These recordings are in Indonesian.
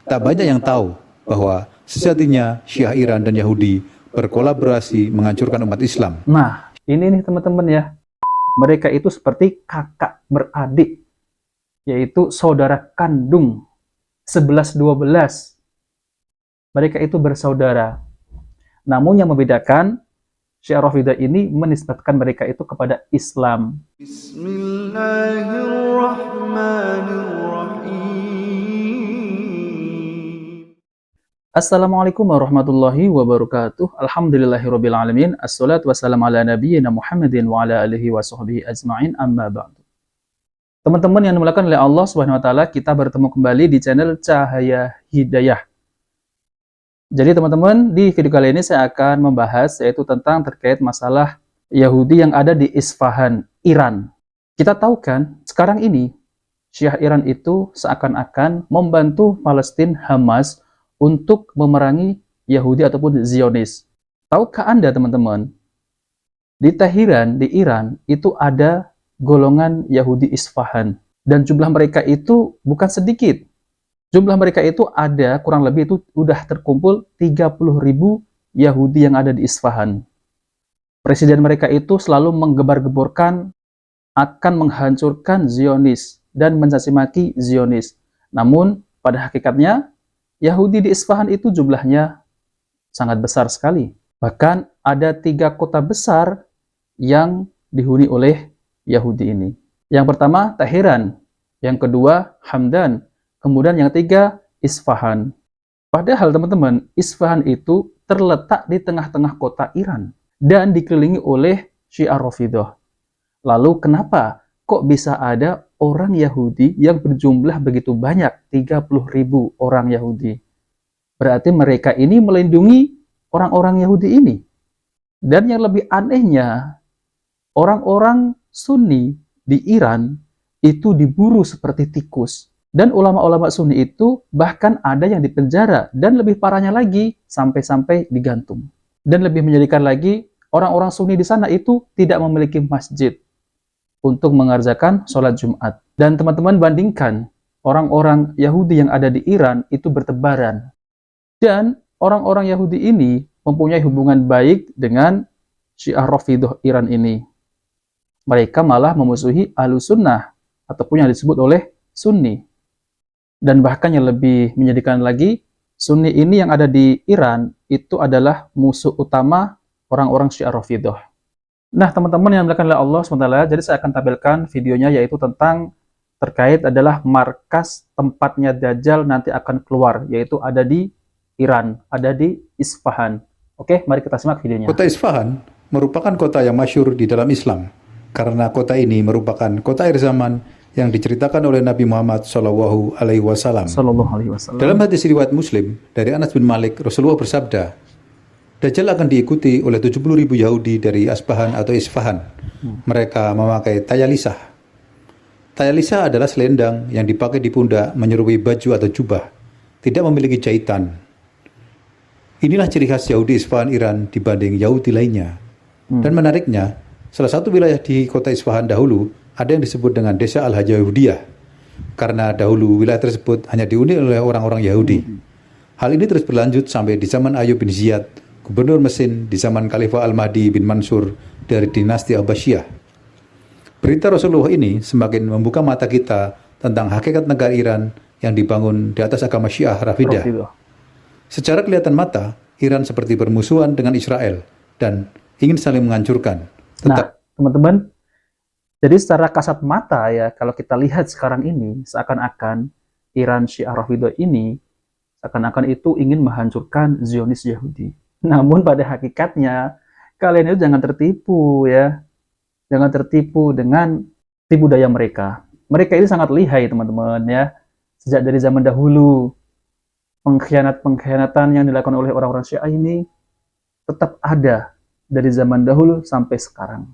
Tak banyak yang tahu bahwa sejatinya Syiah Iran dan Yahudi berkolaborasi menghancurkan umat Islam. Nah, ini nih teman-teman ya. Mereka itu seperti kakak beradik, yaitu saudara kandung 11-12. Mereka itu bersaudara. Namun yang membedakan, Syiah Rafidah ini menisbatkan mereka itu kepada Islam. Assalamualaikum warahmatullahi wabarakatuh. Alhamdulillahirabbil alamin. Assalatu wassalamu ala nabiyyina Muhammadin wa ala alihi wa sahbihi ajma'in, amma ba'du. Teman-teman yang dimuliakan oleh Allah Subhanahu wa taala, kita bertemu kembali di channel Cahaya Hidayah. Jadi teman-teman, di video kali ini saya akan membahas yaitu tentang terkait masalah Yahudi yang ada di Isfahan, Iran. Kita tahu kan, sekarang ini Syiah Iran itu seakan-akan membantu Palestina Hamas untuk memerangi Yahudi ataupun Zionis. Tahukah Anda teman-teman, di Teheran, di Iran, itu ada golongan Yahudi Isfahan. Dan jumlah mereka itu bukan sedikit. Jumlah mereka itu ada kurang lebih itu udah terkumpul 30.000 Yahudi yang ada di Isfahan. Presiden mereka itu selalu menggebar-geborkan akan menghancurkan Zionis dan mencaci maki Zionis. Namun pada hakikatnya Yahudi di Isfahan itu jumlahnya sangat besar sekali. Bahkan ada 3 kota besar yang dihuni oleh Yahudi ini. Yang pertama Teheran, yang kedua Hamdan, kemudian yang ketiga Isfahan. Padahal teman-teman, Isfahan itu terletak di tengah-tengah kota Iran dan dikelilingi oleh Syiah Rafidah. Lalu kenapa kok bisa ada orang Yahudi yang berjumlah begitu banyak, 30.000 orang Yahudi? Berarti mereka ini melindungi orang-orang Yahudi ini. Dan yang lebih anehnya, orang-orang Sunni di Iran itu diburu seperti tikus. Dan ulama-ulama Sunni itu bahkan ada yang dipenjara. Dan lebih parahnya lagi, sampai-sampai digantung. Dan lebih menyedihkan lagi, orang-orang Sunni di sana itu tidak memiliki masjid untuk mengerjakan sholat Jumat. Dan teman-teman bandingkan, orang-orang Yahudi yang ada di Iran itu bertebaran. Dan orang-orang Yahudi ini mempunyai hubungan baik dengan Syiah Rafidah Iran ini. Mereka malah memusuhi Ahlus Sunnah, ataupun yang disebut oleh Sunni. Dan bahkan yang lebih menyedihkan lagi, Sunni ini yang ada di Iran itu adalah musuh utama orang-orang Syiah Rafidah. Nah, teman-teman yang dimuliakan oleh Allah SWT, jadi saya akan tampilkan videonya yaitu tentang terkait adalah markas tempatnya Dajjal nanti akan keluar, yaitu ada di Iran, ada di Isfahan. Oke, mari kita simak videonya. Kota Isfahan merupakan kota yang masyhur di dalam Islam, karena kota ini merupakan kota akhir zaman yang diceritakan oleh Nabi Muhammad SAW. Dalam hadis riwayat Muslim dari Anas bin Malik, Rasulullah bersabda, Dajjal akan diikuti oleh 70.000 Yahudi dari Asbahan atau Isfahan. Mereka memakai tayalisah. Tayalisah adalah selendang yang dipakai di pundak menyerupai baju atau jubah, tidak memiliki jahitan. Inilah ciri khas Yahudi Isfahan Iran dibanding Yahudi lainnya. Dan menariknya, salah satu wilayah di kota Isfahan dahulu ada yang disebut dengan Desa Al-Yahudiyah, karena dahulu wilayah tersebut hanya dihuni oleh orang-orang Yahudi. Hal ini terus berlanjut sampai di zaman Ayyub bin Ziyad, gubernur Mesin di zaman Khalifah Al-Mahdi bin Mansur dari dinasti Abbasiyah. Berita Rasulullah ini semakin membuka mata kita tentang hakikat negara Iran yang dibangun di atas agama Syiah Rafidah. Secara kelihatan mata, Iran seperti bermusuhan dengan Israel dan ingin saling menghancurkan. Nah, teman-teman, jadi secara kasat mata ya, kalau kita lihat sekarang ini, seakan-akan Iran Syiah Rafidah ini, seakan-akan itu ingin menghancurkan Zionis Yahudi. Namun pada hakikatnya, kalian itu jangan tertipu ya. Jangan tertipu dengan tipu daya mereka. Mereka ini sangat lihai teman-teman ya. Sejak dari zaman dahulu, pengkhianatan yang dilakukan oleh orang-orang Syiah ini tetap ada dari zaman dahulu sampai sekarang.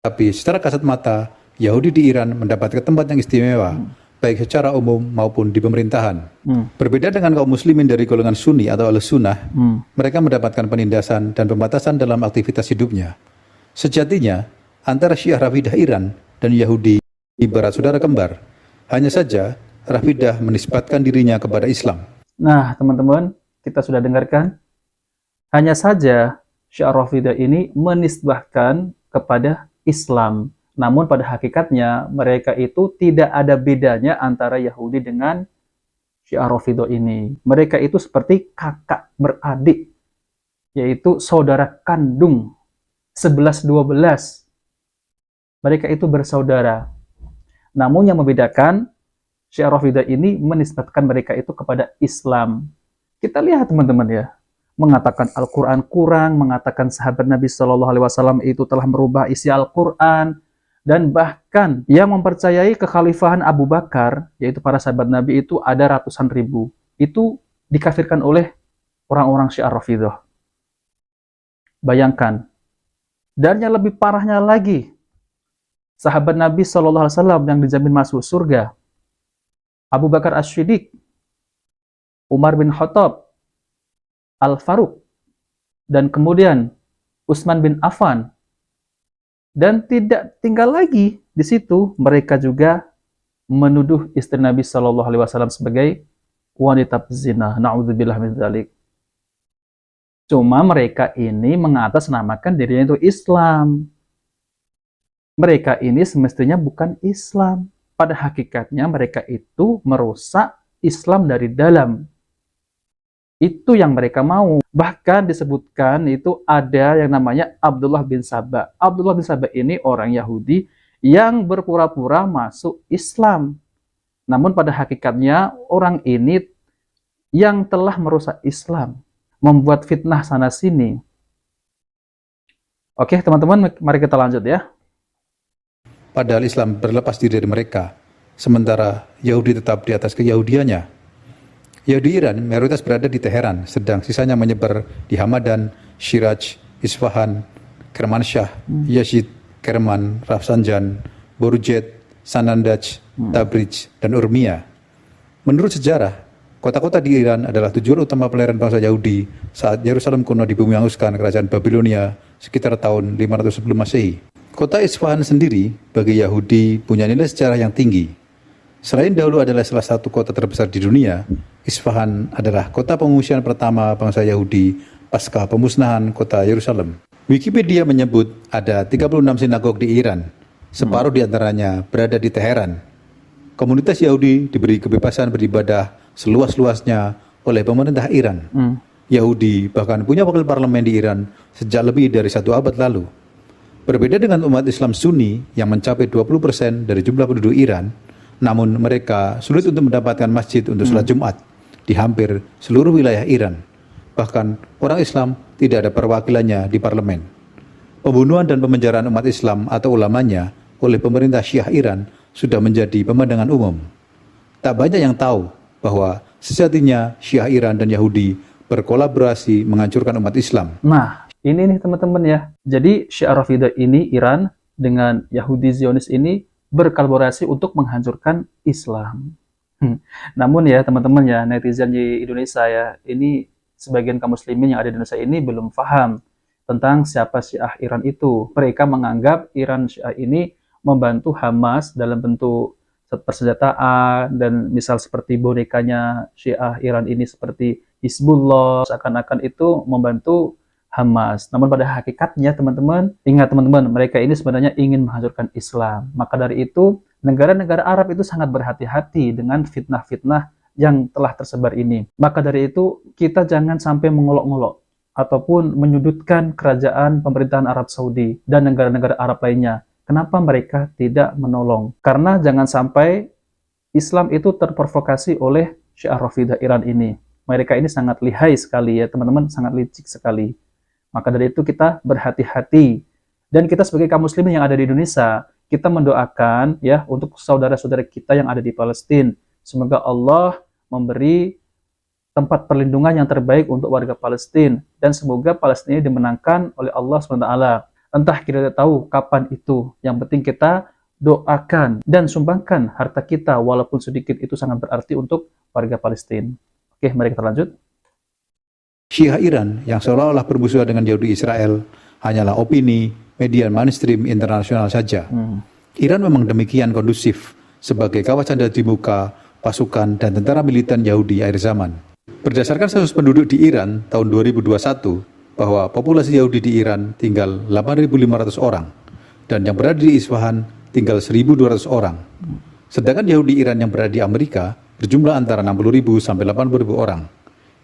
Tapi secara kasat mata, Yahudi di Iran mendapatkan tempat yang istimewa, baik secara umum maupun di pemerintahan. Berbeda dengan kaum muslimin dari golongan Sunni atau Ahlus-Sunnah, mereka mendapatkan penindasan dan pembatasan dalam aktivitas hidupnya. Sejatinya, antara Syiah Rafidah Iran dan Yahudi ibarat saudara kembar. Hanya saja, Rafidah menisbatkan dirinya kepada Islam. Nah, teman-teman, kita sudah dengarkan. Hanya saja Syiah Rafidah ini menisbahkan kepada Islam. Namun pada hakikatnya mereka itu tidak ada bedanya antara Yahudi dengan Syiah Rafidah ini. Mereka itu seperti kakak beradik, yaitu saudara kandung 11-12. Mereka itu bersaudara. Namun yang membedakan, Syiah Rafidah ini menisbatkan mereka itu kepada Islam. Kita lihat teman-teman ya, mengatakan Al-Quran kurang, mengatakan sahabat Nabi SAW itu telah merubah isi Al-Quran, dan bahkan yang mempercayai kekhalifahan Abu Bakar, yaitu para sahabat Nabi itu ada ratusan ribu. Itu dikafirkan oleh orang-orang Syiah Rafidah. Bayangkan. Dan yang lebih parahnya lagi, sahabat Nabi SAW yang dijamin masuk surga, Abu Bakar As-Siddiq, Umar bin Khattab, Al-Faruq, dan kemudian Utsman bin Affan. Dan tidak tinggal lagi di situ, mereka juga menuduh istri Nabi SAW sebagai wanita pezina. Na'udzubillah min dzalik. Cuma mereka ini mengatasnamakan dirinya itu Islam. Mereka ini semestinya bukan Islam. Pada hakikatnya mereka itu merusak Islam dari dalam. Itu yang mereka mau. Bahkan disebutkan itu ada yang namanya Abdullah bin Saba. Abdullah bin Saba ini orang Yahudi yang berpura-pura masuk Islam. Namun pada hakikatnya orang ini yang telah merusak Islam, membuat fitnah sana-sini. Oke teman-teman, mari kita lanjut ya. Padahal Islam berlepas diri dari mereka, sementara Yahudi tetap di atas keyahudiannya. Yahudi Iran mayoritas berada di Teheran, sedang sisanya menyebar di Hamadan, Shiraj, Isfahan, Kermanshah, Yazid, Kerman, Rafsanjan, Borujet, Sanandaj, Tabriz, dan Urmia. Menurut sejarah, kota-kota di Iran adalah tujuan utama pelayaran bangsa Yahudi saat Yerusalem kuno dibumi hanguskan kerajaan Babilonia sekitar tahun 500 sebelum Masehi. Kota Isfahan sendiri bagi Yahudi punya nilai sejarah yang tinggi. Selain dahulu adalah salah satu kota terbesar di dunia, Isfahan adalah kota pengungsian pertama bangsa Yahudi pasca pemusnahan kota Yerusalem. Wikipedia menyebut ada 36 sinagog di Iran, separuh di antaranya berada di Teheran. Komunitas Yahudi diberi kebebasan beribadah seluas-luasnya oleh pemerintah Iran. Yahudi bahkan punya wakil parlemen di Iran sejak lebih dari 1 abad lalu. Berbeda dengan umat Islam Sunni yang mencapai 20% dari jumlah penduduk Iran, namun mereka sulit untuk mendapatkan masjid untuk sholat Jumat di hampir seluruh wilayah Iran. Bahkan orang Islam tidak ada perwakilannya di parlemen. Pembunuhan dan pemenjaraan umat Islam atau ulamanya oleh pemerintah Syiah Iran sudah menjadi pemandangan umum. Tak banyak yang tahu bahwa sejatinya Syiah Iran dan Yahudi berkolaborasi menghancurkan umat Islam. Nah, ini nih teman-teman ya. Jadi Syiah Rafidah ini, Iran dengan Yahudi Zionis ini berkolaborasi untuk menghancurkan Islam. Namun ya teman-teman ya, netizen di Indonesia ya, ini sebagian kaum muslimin yang ada di Indonesia ini belum paham tentang siapa Syiah Iran itu. Mereka menganggap Iran Syiah ini membantu Hamas dalam bentuk persenjataan, dan misal seperti bonekanya Syiah Iran ini seperti Hizbullah, seakan-akan itu membantu Hamas. Namun pada hakikatnya teman-teman, ingat teman-teman, mereka ini sebenarnya ingin menghancurkan Islam. Maka dari itu, negara-negara Arab itu sangat berhati-hati dengan fitnah-fitnah yang telah tersebar ini. Maka dari itu, kita jangan sampai mengolok-ngolok ataupun menyudutkan kerajaan pemerintahan Arab Saudi dan negara-negara Arab lainnya. Kenapa mereka tidak menolong? Karena jangan sampai Islam itu terprovokasi oleh Syiah Rafidah Iran ini. Mereka ini sangat lihai sekali ya teman-teman, sangat licik sekali. Maka dari itu kita berhati-hati. Dan kita sebagai kaum muslimin yang ada di Indonesia, kita mendoakan ya untuk saudara-saudara kita yang ada di Palestina. Semoga Allah memberi tempat perlindungan yang terbaik untuk warga Palestina. Dan semoga Palestina dimenangkan oleh Allah SWT. Entah kita tidak tahu kapan itu. Yang penting kita doakan dan sumbangkan harta kita walaupun sedikit, itu sangat berarti untuk warga Palestina. Oke, mari kita lanjut. Syiah Iran yang seolah-olah bermusuhan dengan Yahudi Israel hanyalah opini media mainstream internasional saja. Iran memang demikian kondusif sebagai kawasan dari muka pasukan, dan tentara militan Yahudi akhir zaman. Berdasarkan sensus penduduk di Iran tahun 2021, bahwa populasi Yahudi di Iran tinggal 8.500 orang, dan yang berada di Isfahan tinggal 1.200 orang. Sedangkan Yahudi Iran yang berada di Amerika berjumlah antara 60.000 sampai 80.000 orang.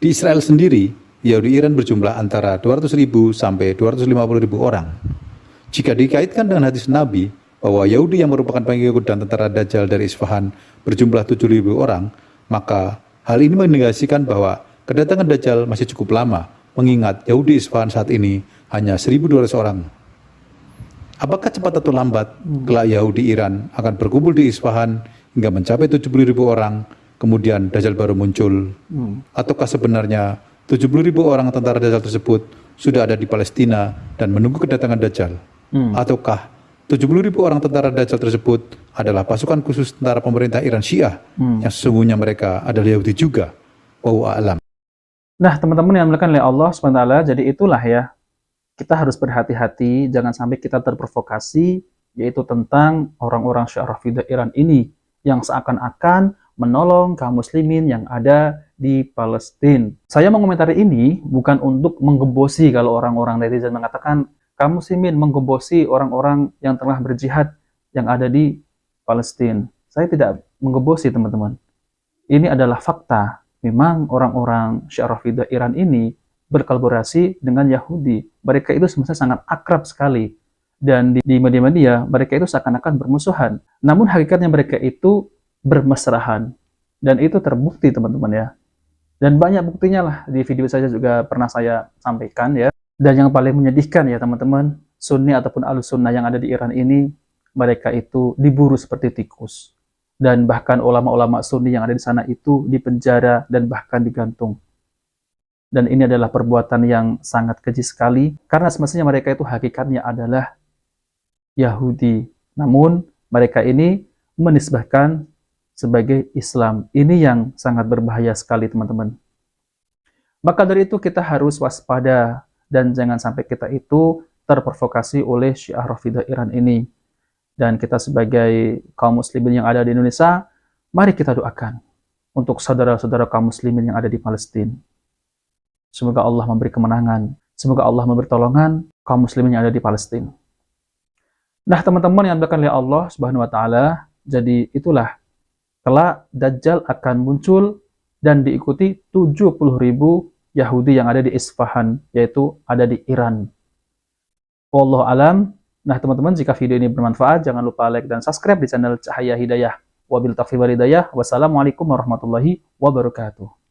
Di Israel sendiri, Yahudi Iran berjumlah antara 200.000 sampai 250.000 orang. Jika dikaitkan dengan hadis Nabi bahwa Yahudi yang merupakan pengikut dan tentara Dajjal dari Isfahan berjumlah 7.000 orang, maka hal ini menegasikan bahwa kedatangan Dajjal masih cukup lama, mengingat Yahudi Isfahan saat ini hanya 1.200 orang. Apakah cepat atau lambat, kelak Yahudi Iran akan berkumpul di Isfahan hingga mencapai 70.000 orang, kemudian Dajjal baru muncul? Ataukah sebenarnya 70.000 orang tentara Dajjal tersebut sudah ada di Palestina dan menunggu kedatangan Dajjal? Ataukah 70.000 orang tentara Dajjal tersebut adalah pasukan khusus tentara pemerintah Iran Syiah yang sesungguhnya mereka adalah Yahudi juga? Wallahu a'lam. Nah, teman-teman yang dimuliakan oleh Allah SWT, jadi itulah ya, kita harus berhati-hati, jangan sampai kita terprovokasi, yaitu tentang orang-orang Syiah Rafidah Iran ini, yang seakan-akan menolong kaum muslimin yang ada di Palestina. Saya mengomentari ini bukan untuk menggembosi kalau orang-orang netizen mengatakan, kaum muslimin menggembosi orang-orang yang telah berjihad yang ada di Palestina. Saya tidak menggembosi, teman-teman. Ini adalah fakta. Memang orang-orang Syiah Rafidah Iran ini berkolaborasi dengan Yahudi. Mereka itu sebenarnya sangat akrab sekali. Dan di media-media, mereka itu seakan-akan bermusuhan. Namun hakikatnya mereka itu bermesrahan. Dan itu terbukti, teman-teman ya. Dan banyak buktinya lah. Di video saya juga pernah saya sampaikan ya. Dan yang paling menyedihkan ya teman-teman, Sunni ataupun Ahlus-Sunnah yang ada di Iran ini, mereka itu diburu seperti tikus. Dan bahkan ulama-ulama Sunni yang ada di sana itu dipenjara dan bahkan digantung. Dan ini adalah perbuatan yang sangat keji sekali, karena semestinya mereka itu hakikatnya adalah Yahudi. Namun mereka ini menisbahkan sebagai Islam. Ini yang sangat berbahaya sekali, teman-teman. Maka dari itu kita harus waspada dan jangan sampai kita itu terprovokasi oleh Syiah Rafidah Iran ini. Dan kita sebagai kaum muslimin yang ada di Indonesia, mari kita doakan untuk saudara-saudara kaum muslimin yang ada di Palestina. Semoga Allah memberi kemenangan, semoga Allah memberi pertolongan kaum muslimin yang ada di Palestina. Nah, teman-teman yang dimuliakan oleh Allah Subhanahu wa taala, jadi itulah kelak Dajjal akan muncul dan diikuti 70.000 Yahudi yang ada di Isfahan, yaitu ada di Iran. Wallahu alam. Nah, teman-teman, jika video ini bermanfaat, jangan lupa like dan subscribe di channel Cahaya Hidayah. Wabil taufiq wal hidayah. Wassalamualaikum warahmatullahi wabarakatuh.